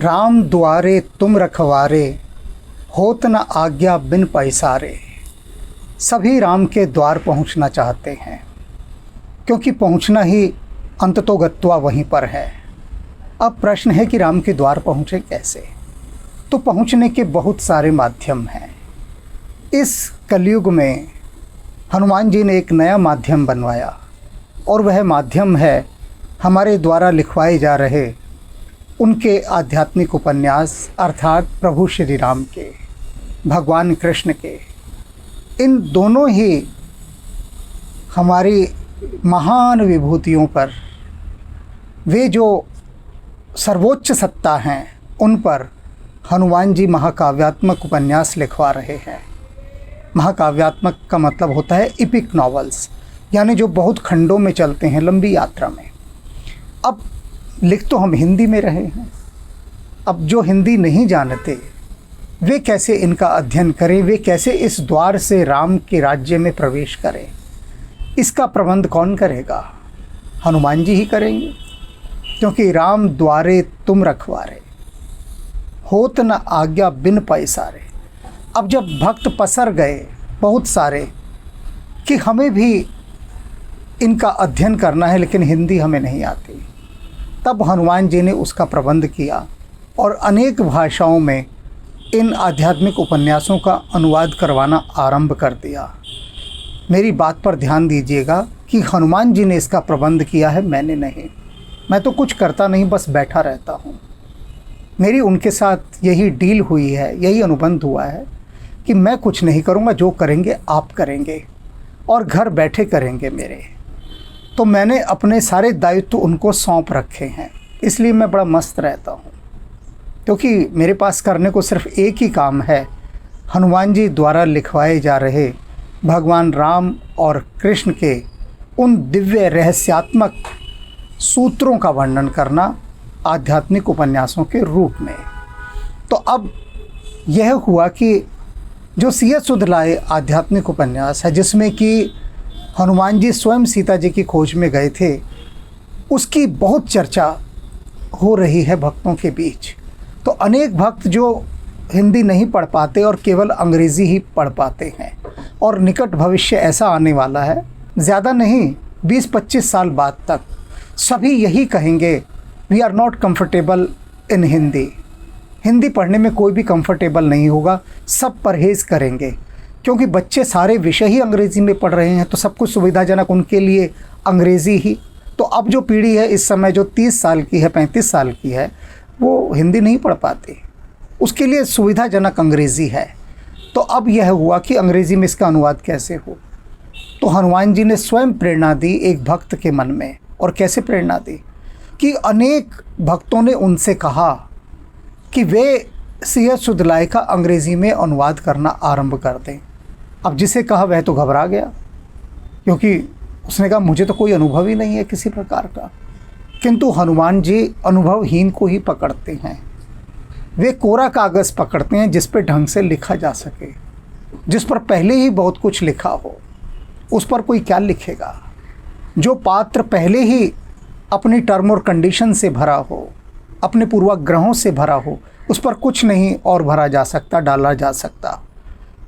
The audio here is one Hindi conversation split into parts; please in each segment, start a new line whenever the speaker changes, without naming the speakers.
राम द्वारे तुम रखवारे, होत न आज्ञा बिन पैसारे। सभी राम के द्वार पहुंचना चाहते हैं, क्योंकि पहुंचना ही अंततोगत्वा वहीं पर है। अब प्रश्न है कि राम के द्वार पहुँचे कैसे। तो पहुंचने के बहुत सारे माध्यम हैं। इस कलयुग में हनुमान जी ने एक नया माध्यम बनवाया, और वह माध्यम है हमारे द्वारा लिखवाए जा रहे उनके आध्यात्मिक उपन्यास, अर्थात प्रभु श्री राम के, भगवान कृष्ण के। इन दोनों ही हमारी महान विभूतियों पर, वे जो सर्वोच्च सत्ता हैं, उन पर हनुमान जी महाकाव्यात्मक उपन्यास लिखवा रहे हैं। महाकाव्यात्मक का मतलब होता है इपिक नॉवेल्स, यानी जो बहुत खंडों में चलते हैं, लंबी यात्रा में। अब लिख तो हम हिंदी में रहे हैं, अब जो हिंदी नहीं जानते वे कैसे इनका अध्ययन करें, वे कैसे इस द्वार से राम के राज्य में प्रवेश करें। इसका प्रबंध कौन करेगा? हनुमान जी ही करेंगे, क्योंकि राम द्वारे तुम रखवारे, होत न आज्ञा बिन पैसारे। अब जब भक्त पसर गए बहुत सारे कि हमें भी इनका अध्ययन करना है लेकिन हिंदी हमें नहीं आती, तब हनुमान जी ने उसका प्रबंध किया और अनेक भाषाओं में इन आध्यात्मिक उपन्यासों का अनुवाद करवाना आरंभ कर दिया। मेरी बात पर ध्यान दीजिएगा कि हनुमान जी ने इसका प्रबंध किया है, मैंने नहीं। मैं तो कुछ करता नहीं, बस बैठा रहता हूँ। मेरी उनके साथ यही डील हुई है, यही अनुबंध हुआ है कि मैं कुछ नहीं करूँगा, जो करेंगे आप करेंगे और घर बैठे करेंगे मेरे। तो मैंने अपने सारे दायित्व उनको सौंप रखे हैं, इसलिए मैं बड़ा मस्त रहता हूँ, क्योंकि मेरे पास करने को सिर्फ एक ही काम है, हनुमान जी द्वारा लिखवाए जा रहे भगवान राम और कृष्ण के उन दिव्य रहस्यात्मक सूत्रों का वर्णन करना आध्यात्मिक उपन्यासों के रूप में। तो अब यह हुआ कि जो सीएस सुध लाए आध्यात्मिक उपन्यास है, जिसमें कि हनुमान जी स्वयं सीता जी की खोज में गए थे, उसकी बहुत चर्चा हो रही है भक्तों के बीच। तो अनेक भक्त जो हिंदी नहीं पढ़ पाते और केवल अंग्रेज़ी ही पढ़ पाते हैं, और निकट भविष्य ऐसा आने वाला है, ज़्यादा नहीं 20-25 साल बाद तक सभी यही कहेंगे, we are not comfortable in Hindi. Hindi पढ़ने में कोई भी कंफर्टेबल नहीं होगा, सब परहेज़ करेंगे, क्योंकि बच्चे सारे विषय ही अंग्रेज़ी में पढ़ रहे हैं, तो सब कुछ सुविधाजनक उनके लिए अंग्रेज़ी ही। तो अब जो पीढ़ी है इस समय, जो 30 साल की है, 35 साल की है, वो हिंदी नहीं पढ़ पाती, उसके लिए सुविधाजनक अंग्रेज़ी है। तो अब यह हुआ कि अंग्रेज़ी में इसका अनुवाद कैसे हो। तो हनुमान जी ने स्वयं प्रेरणा दी एक भक्त के मन में। और कैसे प्रेरणा दी कि अनेक भक्तों ने उनसे कहा कि वे सीएस सुध लाए का अंग्रेज़ी में अनुवाद करना आरंभ कर दें। अब जिसे कहा वह तो घबरा गया, क्योंकि उसने कहा मुझे तो कोई अनुभव ही नहीं है किसी प्रकार का। किंतु हनुमान जी अनुभवहीन को ही पकड़ते हैं। वे कोरा कागज़ पकड़ते हैं जिस पर ढंग से लिखा जा सके, जिस पर पहले ही बहुत कुछ लिखा हो। उस पर कोई क्या लिखेगा? जो पात्र पहले ही अपनी टर्म और कंडीशन से भरा हो, अपने पूर्वाग्रहों से भरा हो, उस पर कुछ नहीं और भरा जा सकता, डाला जा सकता।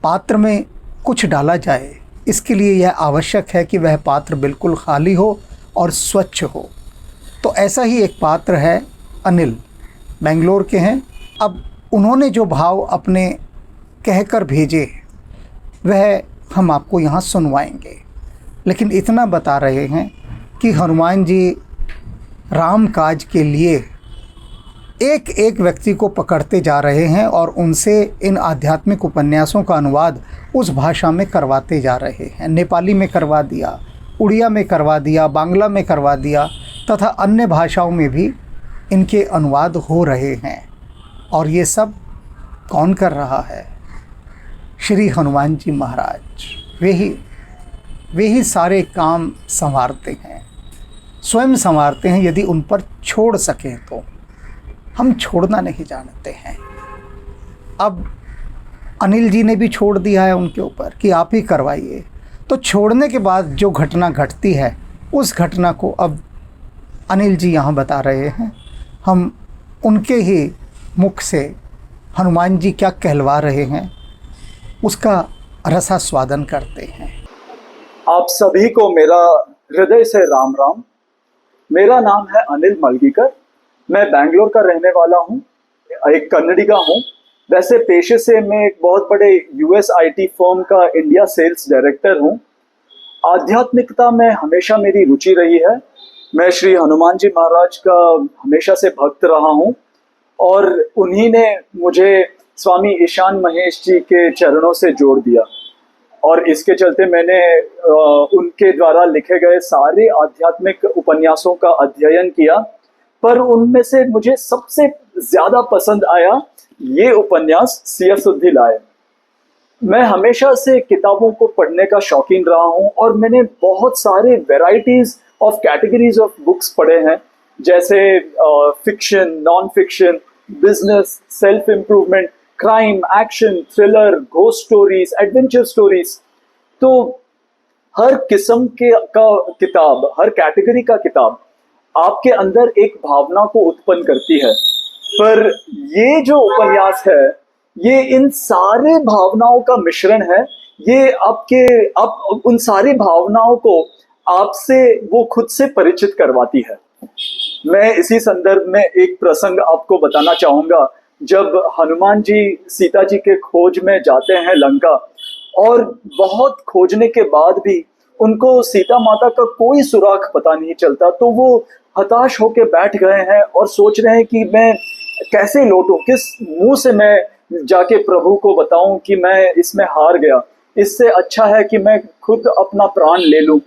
पात्र में कुछ डाला जाए, इसके लिए यह आवश्यक है कि वह पात्र बिल्कुल खाली हो और स्वच्छ हो। तो ऐसा ही एक पात्र है अनिल, बेंगलोर के हैं। अब उन्होंने जो भाव अपने कहकर भेजे वह हम आपको यहाँ सुनवाएंगे, लेकिन इतना बता रहे हैं कि हनुमान जी राम काज के लिए एक एक व्यक्ति को पकड़ते जा रहे हैं और उनसे इन आध्यात्मिक उपन्यासों का अनुवाद उस भाषा में करवाते जा रहे हैं। नेपाली में करवा दिया, उड़िया में करवा दिया, बांग्ला में करवा दिया, तथा अन्य भाषाओं में भी इनके अनुवाद हो रहे हैं। और ये सब कौन कर रहा है? श्री हनुमान जी महाराज। वे ही सारे काम संवारते हैं, स्वयं संवारते हैं, यदि उन पर छोड़ सकें तो। हम छोड़ना नहीं जानते हैं। अब अनिल जी ने भी छोड़ दिया है उनके ऊपर कि आप ही करवाइए। तो छोड़ने के बाद जो घटना घटती है, उस घटना को अब अनिल जी यहाँ बता रहे हैं। हम उनके ही मुख से हनुमान जी क्या कहलवा रहे हैं उसका रसास्वादन करते हैं।
आप सभी को मेरा हृदय से राम राम। मेरा नाम है अनिल मलगीकर। मैं बैंगलोर का रहने वाला हूँ, एक कन्नड़ी का हूँ। वैसे पेशे से मैं एक बहुत बड़े यूएस आईटी फर्म का इंडिया सेल्स डायरेक्टर हूँ। आध्यात्मिकता में हमेशा मेरी रुचि रही है। मैं श्री हनुमान जी महाराज का हमेशा से भक्त रहा हूँ और उन्हीं ने मुझे स्वामी ईशान महेश जी के चरणों से जोड़ दिया और इसके चलते मैंने उनके द्वारा लिखे गए सारे आध्यात्मिक उपन्यासों का अध्ययन किया। पर उनमें से मुझे सबसे ज्यादा पसंद आया ये उपन्यास सियासुद्दीन लाए। मैं हमेशा से किताबों को पढ़ने का शौकीन रहा हूँ और मैंने बहुत सारे varieties of categories of books पढ़े हैं, जैसे fiction, non fiction, business, self improvement, crime, action, thriller, ghost stories, adventure stories. तो हर किस्म के का किताब, हर कैटेगरी का किताब आपके अंदर एक भावना को उत्पन्न करती है। पर ये जो उपन्यास है ये इन सारे भावनाओं का मिश्रण है। ये आप उन सारी भावनाओं को आपसे वो खुद से परिचित करवाती है। मैं इसी संदर्भ में एक प्रसंग आपको बताना चाहूंगा। जब हनुमान जी सीता जी के खोज में जाते हैं लंका और बहुत खोजने के बाद भी उनको सीता माता का कोई सुराग पता नहीं चलता, तो वो हताश होकर बैठ गए हैं और सोच रहे हैं कि मैं कैसे लौटूं, किस मुंह से मैं जाके प्रभु को बताऊं कि मैं इसमें हार गया। इससे अच्छा है कि मैं खुद अपना प्राण ले लूं।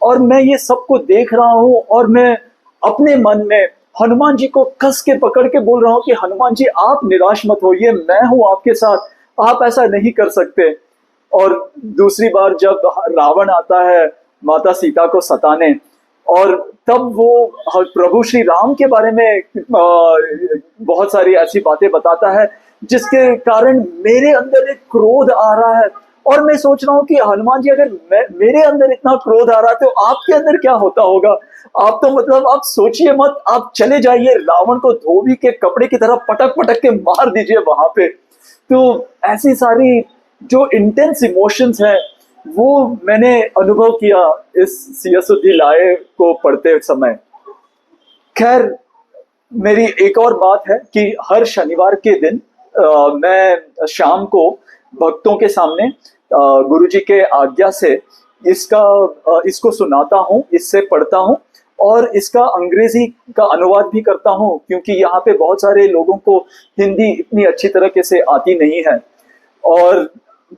और मैं ये सबको देख रहा हूं और मैं अपने मन में हनुमान जी को कस के पकड़ के बोल रहा हूं कि हनुमान जी आप निराश मत होइए, मैं हूं आपके साथ, आप ऐसा नहीं कर सकते। और दूसरी बार जब रावण आता है माता सीता को सताने, और तब वो प्रभु श्री राम के बारे में बहुत सारी ऐसी बातें बताता है जिसके कारण मेरे अंदर एक क्रोध आ रहा है। और मैं सोच रहा हूँ कि हनुमान जी अगर मेरे अंदर इतना क्रोध आ रहा है तो आपके अंदर क्या होता होगा। आप तो मतलब आप सोचिए मत, आप चले जाइए, रावण को धोबी के कपड़े की तरह पटक पटक के मार दीजिए वहां पे। तो ऐसी सारी जो इंटेंस इमोशंस हैं वो मैंने अनुभव किया इस सियासुद्दीन लाए को पढ़ते समय। खैर, मेरी एक और बात है कि हर शनिवार के दिन मैं शाम को भक्तों के सामने गुरुजी के आज्ञा से इसको सुनाता हूँ, इससे पढ़ता हूँ और इसका अंग्रेजी का अनुवाद भी करता हूँ, क्योंकि यहाँ पे बहुत सारे लोगों को हिंदी इतनी अच्छी तरीके से आती नहीं है। और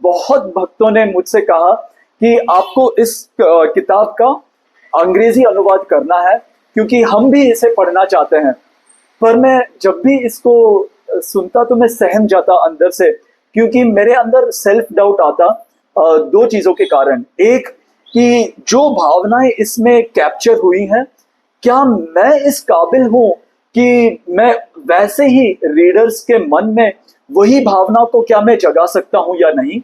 बहुत भक्तों ने मुझसे कहा कि आपको इस किताब का अंग्रेजी अनुवाद करना है, क्योंकि हम भी इसे पढ़ना चाहते हैं। पर मैं जब भी इसको सुनता तो मैं सहम जाता अंदर से, क्योंकि मेरे अंदर सेल्फ डाउट आता दो चीजों के कारण। एक कि जो भावनाएं इसमें कैप्चर हुई हैं, क्या मैं इस काबिल हूं कि मैं वैसे ही रीडर्स के मन में वही भावना को क्या मैं जगा सकता हूं या नहीं।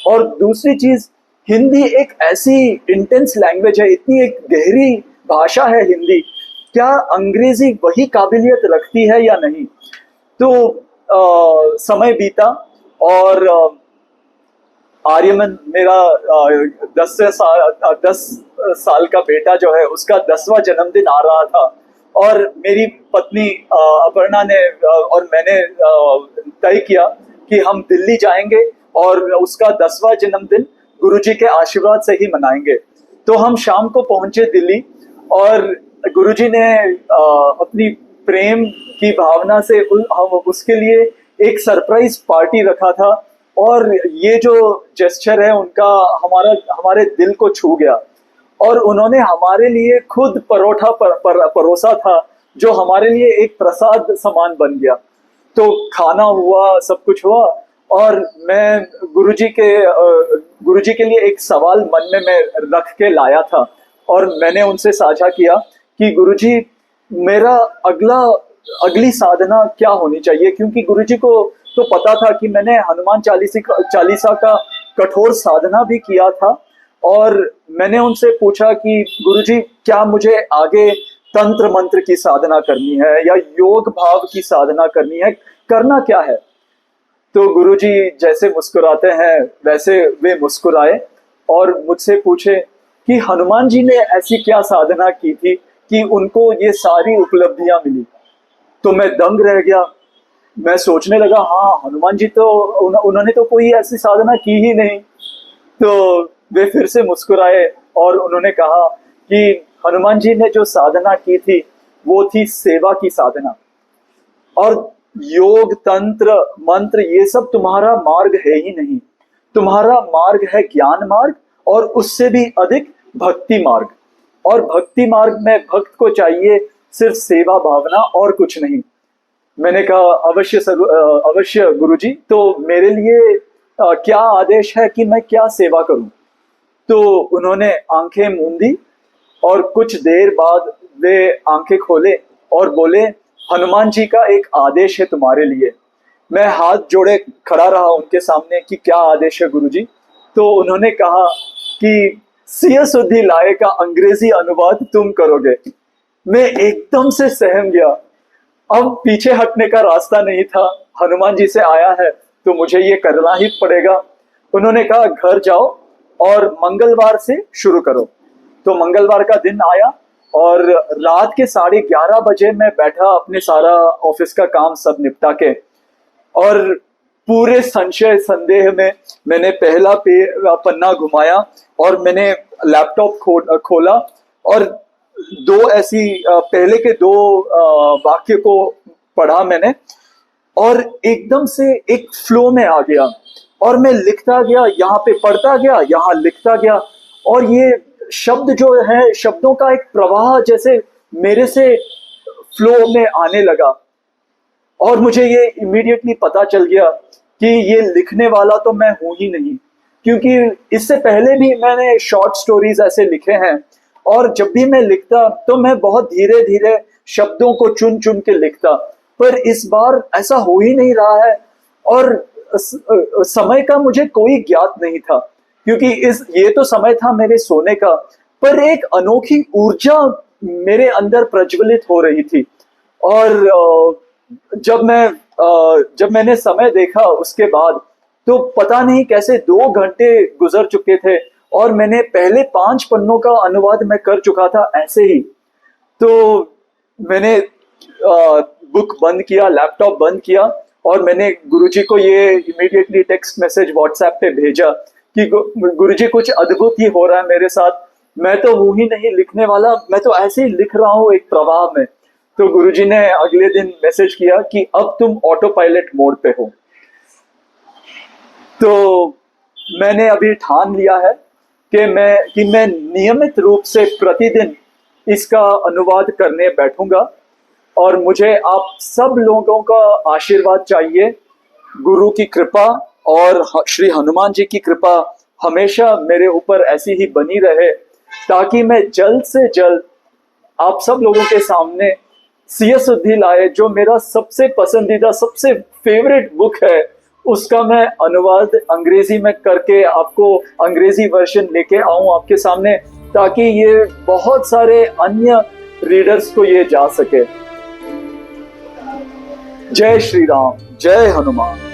और दूसरी चीज, हिंदी एक ऐसी इंटेंस लैंग्वेज है, इतनी एक गहरी भाषा है हिंदी, क्या अंग्रेजी वही काबिलियत रखती है या नहीं। तो समय बीता और आर्यमन मेरा 10 साल का बेटा जो है उसका 10वां जन्मदिन आ रहा था। और मेरी पत्नी अपर्णा ने और मैंने तय किया कि हम दिल्ली जाएंगे और उसका 10वां जन्मदिन गुरुजी के आशीर्वाद से ही मनाएंगे। तो हम शाम को पहुंचे दिल्ली और गुरुजी ने अपनी प्रेम की भावना से उसके लिए एक सरप्राइज पार्टी रखा था। और ये जो जेस्चर है उनका हमारे दिल को छू गया। और उन्होंने हमारे लिए खुद परोठा परोसा था, जो हमारे लिए एक प्रसाद समान बन गया। तो खाना हुआ, सब कुछ हुआ, और मैं गुरुजी के लिए एक सवाल मन में मैं रख के लाया था। और मैंने उनसे साझा किया कि गुरुजी, मेरा अगली साधना क्या होनी चाहिए, क्योंकि गुरुजी को तो पता था कि मैंने हनुमान चालीसा का कठोर साधना भी किया था। और मैंने उनसे पूछा कि गुरुजी, क्या मुझे आगे तंत्र मंत्र की साधना करनी है या योग भाव की साधना करनी है, करना क्या है? तो गुरुजी जैसे मुस्कुराते हैं वैसे वे मुस्कुराए और मुझसे पूछे कि हनुमान जी ने ऐसी क्या साधना की थी कि उनको ये सारी उपलब्धियां मिली। तो मैं दंग रह गया। मैं सोचने लगा, हाँ हनुमान जी तो उन्होंने तो कोई ऐसी साधना की ही नहीं। तो वे फिर से मुस्कुराए और उन्होंने कहा कि हनुमान जी ने जो साधना की थी वो थी सेवा की साधना। और योग तंत्र मंत्र ये सब तुम्हारा मार्ग है ही नहीं। तुम्हारा मार्ग है ज्ञान मार्ग और उससे भी अधिक भक्ति मार्ग। और भक्ति मार्ग में भक्त को चाहिए सिर्फ सेवा भावना और कुछ नहीं। मैंने कहा अवश्य अवश्य गुरुजी, तो मेरे लिए क्या आदेश है कि मैं क्या सेवा करूं? तो उन्होंने आंखें मूंदी और कुछ देर बाद वे आंखें खोले और बोले, हनुमान जी का एक आदेश है तुम्हारे लिए। मैं हाथ जोड़े खड़ा रहा उनके सामने कि क्या आदेश है गुरुजी? तो उन्होंने कहा कि सिय सुद्धि लाए का अंग्रेजी अनुवाद तुम करोगे। मैं एकदम से सहम गया। अब पीछे हटने का रास्ता नहीं था। हनुमान जी से आया है तो मुझे ये करना ही पड़ेगा। उन्होंने कहा घर जाओ और मंगलवार से शुरू करो। तो मंगलवार का दिन आया और रात के 11:30 बजे मैं बैठा अपने सारा ऑफिस का काम सब निपटा के, और पूरे संशय संदेह में मैंने पहला पन्ना घुमाया और मैंने लैपटॉप खोला और दो ऐसी पहले के दो वाक्य को पढ़ा मैंने और एकदम से एक फ्लो में आ गया और मैं लिखता गया, यहाँ पे पढ़ता गया, यहाँ लिखता गया। और ये शब्द जो है, शब्दों का एक प्रवाह जैसे मेरे से फ्लो में आने लगा। और मुझे ये इमीडिएटली पता चल गया कि ये लिखने वाला तो मैं हूं ही नहीं, क्योंकि इससे पहले भी मैंने शॉर्ट स्टोरीज ऐसे लिखे हैं और जब भी मैं लिखता तो मैं बहुत धीरे धीरे शब्दों को चुन चुन के लिखता, पर इस बार ऐसा हो ही नहीं रहा है। और समय का मुझे कोई ज्ञात नहीं था, क्योंकि ये तो समय था मेरे सोने का, पर एक अनोखी ऊर्जा मेरे अंदर प्रज्वलित हो रही थी। और जब मैंने समय देखा उसके बाद तो पता नहीं कैसे 2 घंटे गुजर चुके थे और मैंने पहले 5 पन्नों का अनुवाद मैं कर चुका था ऐसे ही। तो मैंने बुक बंद किया, लैपटॉप बंद किया और मैंने गुरुजी को ये इमीडिएटली टेक्स्ट मैसेज व्हाट्सएप पे भेजा कि गुरुजी कुछ अद्भुत ही हो रहा है मेरे साथ। मैं तो हूं ही नहीं लिखने वाला, मैं तो ऐसे ही लिख रहा हूँ एक प्रवाह में। तो गुरुजी ने अगले दिन मैसेज किया कि अब तुम ऑटो पायलट मोड पे हो। तो मैंने अभी ठान लिया है कि मैं नियमित रूप से प्रतिदिन इसका अनुवाद करने बैठूंगा और मुझे आप सब लोगों का आशीर्वाद चाहिए। गुरु की कृपा और श्री हनुमान जी की कृपा हमेशा मेरे ऊपर ऐसी ही बनी रहे, ताकि मैं जल्द से जल्द आप सब लोगों के सामने सिय सुद्धि लाए, जो मेरा सबसे पसंदीदा सबसे फेवरेट बुक है, उसका मैं अनुवाद अंग्रेजी में करके आपको अंग्रेजी वर्जन लेके आऊं आपके सामने, ताकि ये बहुत सारे अन्य रीडर्स को ये जा सके। जय श्री राम, जय हनुमान।